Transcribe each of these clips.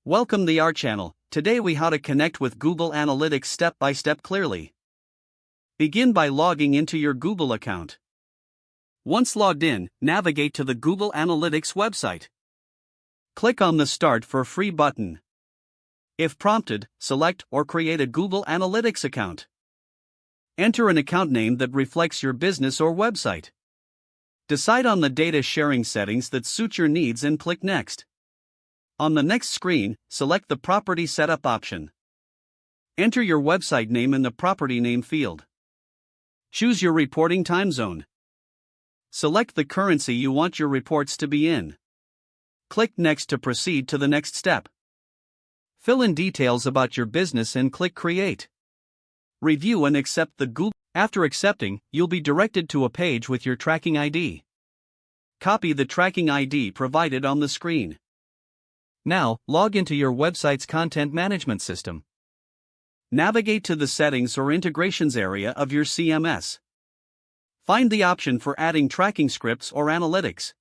Welcome to our channel. Today we how to connect with Google Analytics step by step clearly. Begin by logging into your Google account. Once logged in, navigate to the Google Analytics website. Click on the Start for Free button. If prompted, select or create a Google Analytics account. Enter an account name that reflects your business or website. Decide on the data sharing settings that suit your needs and click Next. On the next screen, select the Property Setup option. Enter your website name in the Property Name field. Choose your reporting time zone. Select the currency you want your reports to be in. Click Next to proceed to the next step. Fill in details about your business and click Create. Review and accept the Google. After accepting, you'll be directed to a page with your tracking ID. Copy the tracking ID provided on the screen. Now, log into your website's content management system. Navigate to the Settings or Integrations area of your CMS. Find the option for adding tracking scripts or analytics.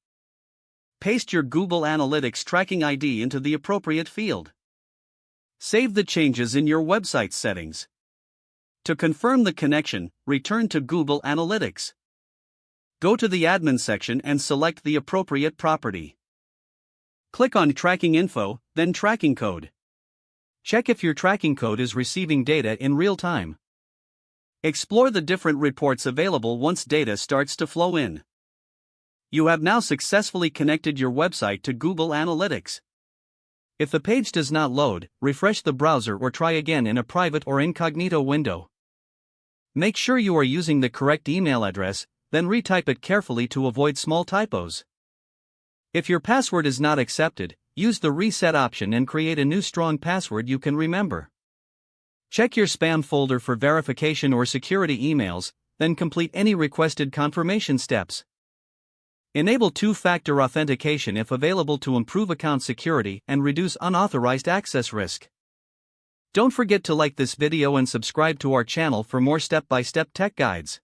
Paste your Google Analytics tracking ID into the appropriate field. Save the changes in your website settings. To confirm the connection, return to Google Analytics. Go to the Admin section and select the appropriate property. Click on Tracking Info, then Tracking Code. Check if your tracking code is receiving data in real time. Explore the different reports available once data starts to flow in. You have now successfully connected your website to Google Analytics. If the page does not load, refresh the browser or try again in a private or incognito window. Make sure you are using the correct email address, then retype it carefully to avoid small typos. If your password is not accepted, use the Reset option and create a new strong password you can remember. Check your spam folder for verification or security emails, then complete any requested confirmation steps. Enable two-factor authentication if available to improve account security and reduce unauthorized access risk. Don't forget to like this video and subscribe to our channel for more step-by-step tech guides.